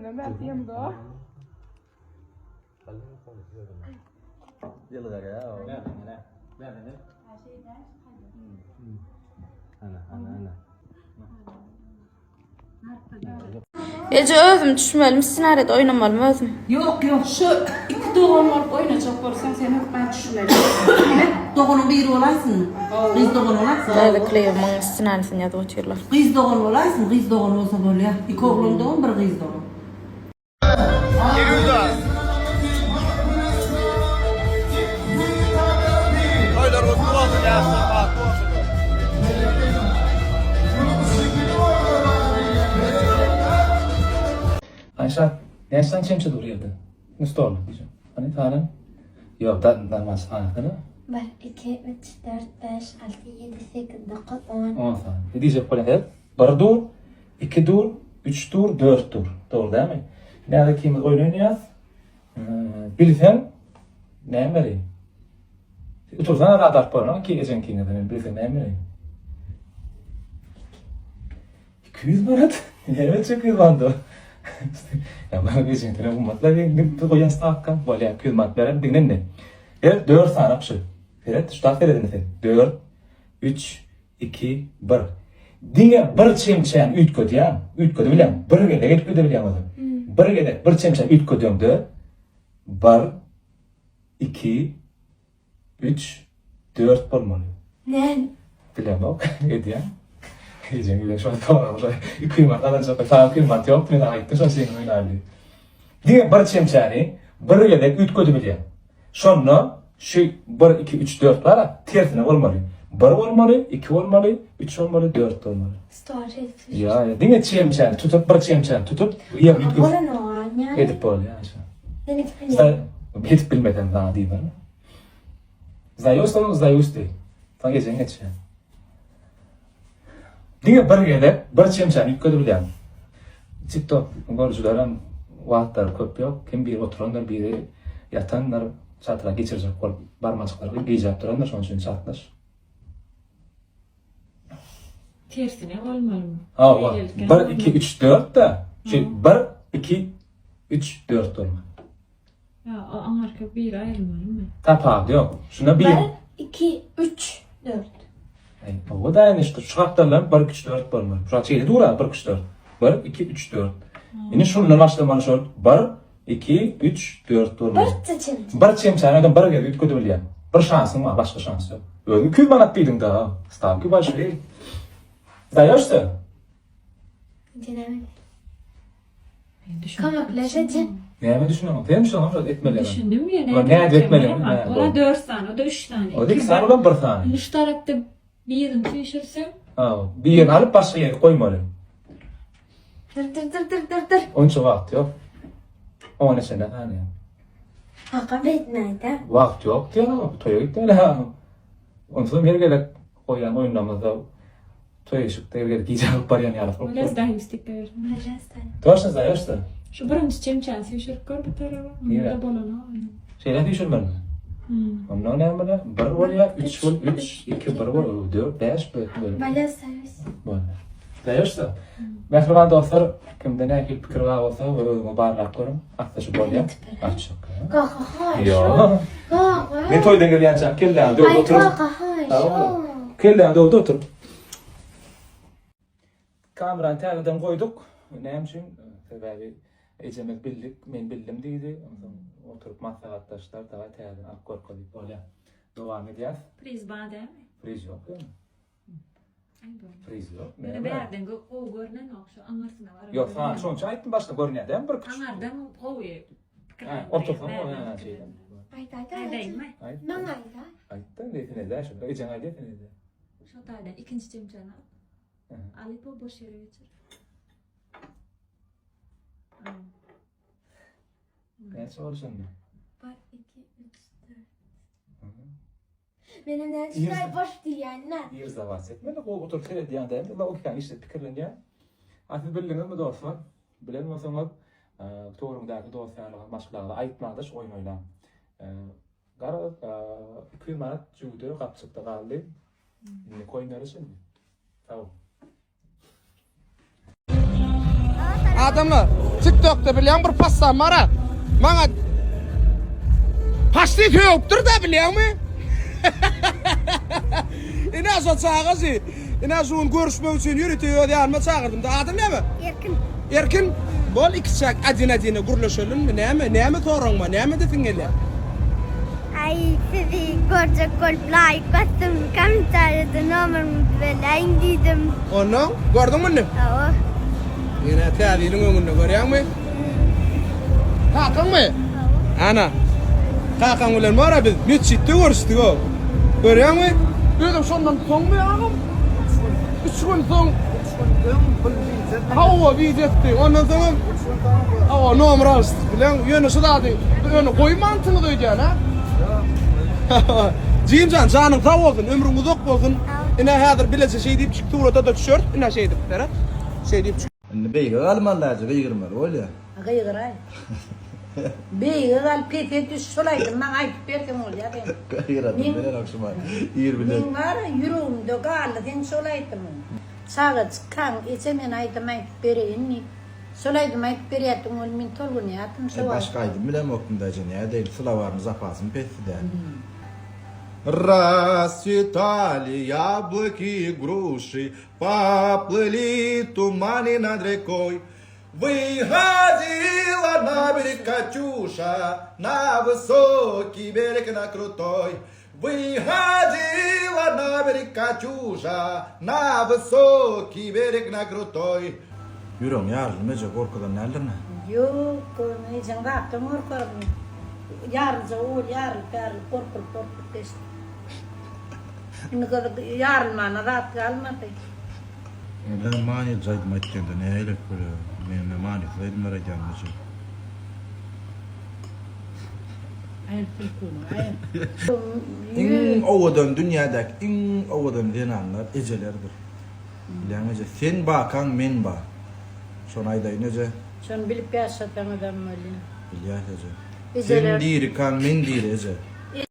Yemine ben diyeyim de o. Yıllar ya. Ne? Ana. Ece özüm düşmelim, sinarede oynamalım özüm. Yok şu iki doğum olup oynayacak olsan seni ben düşmedim. Doğunun biri olaysın. Kız doğun olaysın. Böyle kliyemin sinaresini yazıp oturuyorlar. Kız doğun olaysın. Kız doğun olsa böyle ya. İki oğlum doğun, bir kız doğun. Ayşe, nereden çemçe duruyordu? Nasıl oldu? Hani tanım? Yok, danmaz. Hani? 1, 2, 3, 4, 5, 6, 7, 8, 9, 10. 10 tane. Ne diyecek böyle hep? 1 dur, 2 dur, 3 dur, 4 dur. Doğru değil mi? Nerede kim oyun oynuyor? Bilsen ne vereyim? Otursan radar porno ki ecen ki ne bilsen ne vereyim? 200 manat. Evet çok iyi bandı. Ya ben ecen tane bu matlar bir koyan stakkan böyle 200 manat veren dinlen ne? Evet 4 tane yapış. Evet şu tarafta verin efendim. 4 3 2 1. Dinle bir çemçen ütköd ya. Ütköd bilen. Bir gede ütköd bilen adam. Bir gede bir çemçen ütködümdü. 1 2 3 4 bolmalı. Ne? Bilemem. Edi ya. Ecen bile şu an tamam. Kıymat alınca tamam kıymat yok. Ne daha gitti şu şeyin oynardı. Dinle bir çemçeni bir gede ütköd bilen. Sonra şu 1 2 3 4 var ya tersine olmalı. 1 olmalı, 2 olmalı, 3 olmalı, 4 olmalı. Story. Ya, dinle çemçen tutup bir çemçen tutup ya bir Bora ne var yani? edip bol ya işte. Beni Sen hiç bilmeden daha değil mi? Zayusti. Sen geçen geç ya. Dinle bir gede bir çemçen yükködü bilen. TikTok görücülerin vaatları köp yok. Kim biri oturanlar biri yatanlar çatıra geçirecek ol barmacıkları giyecek duranlar son için çatlar. Tersine olmalı mı? Ha var. 1 2 3 4 da. Şey 1 2 3 4 olma. Ya arka bir ayrılmalı mı? Tapa yok. Şuna bir. 1, 2, 3, 4. O da yani işte şu haftalar 1 2 3 4 olma. Şu an şeyde dura 1 2 3 4. 1 2 3 4. Yine şundan başlamanı şöyle 1 2 3 4 olma. Bir seçim. Bir çemçen adam bir gelip kötü bilyen. Bir şansın var, başka şans yok. Öyle 200 manat bildim daha. Stavki başka değil. Dayaştı. Dinlemek. Kamak lezzeti. Ne düşünüyorum? Ben düşünüyorum etmeli. Düşündüm ya Ulan ne etmeli? Ona 4 tane, o da 3 tane. O değil sen olan bir tane. Üç tarafta birini pişirsem. Ha, bir yerini alıp başka yere koymalı. Dır. Onun için vakit yok. O ne sene hani. Hakan etmedi. Vakit yok diyor. Toya gitti öyle ha. Onun için bir gelip koyan oyunlamada toya çıktı. Bir gelip giyeceğim parayı yalıp. Biraz daha istek verir. Doğrusu dayaştı. Şu birinci çemçensi pişirip kor bir tarafa. İyi. Onda bolana. Şeyler düşürmeli mi? Ondan ne böyle? 1 var ya, 3 var, 3, 2 1 var, 4, 5 böyle. Bala servis. Böyle. Dayaştı. Mehriban dostlar, kimden ne fikir var olsa mübarek korum. Hatta şu böyle. Açık. Kaka Ya. Kaka. Ne toydan gelýän kelle ande Ay otur. kaka Tamam. Kelle ande otur. Kameranı tagdan koyduk. Näme üçin? Sebäbi ejemek bildik, men bildim diýdi. Oturup maslahatdaşlar daha tagdan akkorko diýip bolýar. Dowam edýär. Priz badem. Friz yok. Friz yok. Beni beğendin, o görünen o şu anlarsına var. Yok, sana şonça aýtdym başda görünýär, bir küçük. Anlardan o ye. Otursan o şeyden. Ay Değil mi? Ben ayda. Aýtdym diýene de şo. Ejen aýdy diýene de. Şu taydan ikinci çemçeni al. Alıp o boş yere geçir. Ne soruşun? 1, 2, 3, 4. Benim de şuraya boş değil yani. Bir zavas etmeli. O otur seyret diýen de. La o kan işte pikirlenýär. Aslında bildiňizmi dostlar? Bilen bolsaňyz, toğrumdaky dostlarlyga, maşgullarga aýtmagdaş oyun oýnan. Gara 200 manat juda gapçykda galdy. Ne koýnaryşyn? Tamam. Adamlar. TikTok'ta bilen bir passam var. Bana pastayı töyüptür da biliyor mu? İna so çağızı. İna son görüşmek için yürütüyor yanıma çağırdım da adın ne mi? Erkin. Erkin. Bol iki çak adine gurlaşalım mı? Ne mi torun ne mi defin gele? Ay sizi görecek like bastım. Komentarda numaramı verin dedim. Onu gördün mü? Aa. Yine tadilin önünde görüyor musun? Kakan mı? Ana. Kakan ulan var abi. Bir çitti görüştük o. Görüyor musun? Dedim sondan son mu ağam? 3 gün son. Hava bir etti. Ondan sonra hava numara aldı. Bilen yönü sudadı. Yönü koy mantığını duyacağın ha? Cimcan canın sağ olsun, ömrün uzak olsun. İne hazır bilese şey deyip çıktı orada da tişört. İne şey deyip Ferhat. Şey deyip çıktı. Beýge almanlarca beýgirmer bolýa. Gıyıray. Beýgal petet şolaydım ben ayıp berdim ol ya ben. Gaýradım beren akşama. Ýer bilen. Men var yürüğümde galladan şolaydım. Sağa çıkan içemen aydım ayıp bereyin. Şolaydım ayıp beriyatım ol men tolgun yatım şowa. Başgaýdy bilen okundajy näde değil sılawarny zapasym pesdi. Расцветали яблоки и груши, поплыли туманы над рекой. Выходила на берег Катюша, на высокий берег, на крутой. Выходила на берег Катюша, на высокий берег, на крутой. Yürüyorum yardım ece korkudan nereden? Yok, ne cengattım orkarım. Yarın oğul yarın korkul desin. Şimdi kadar yarın bana rahat kalmadı. Ben mani zaydım etkende ne öyle böyle. Ben mani zaydım var gelmesi. Ayın filkunu, ayın. İn ovadan dünyadaki in ovadan denanlar ecelerdir. Bilen ece sen bakan men ba. Son ayda inece. Şunu bilip yaşatan adam öyle. Bilyah ece. Eceler. Sen diri kan men diri ece.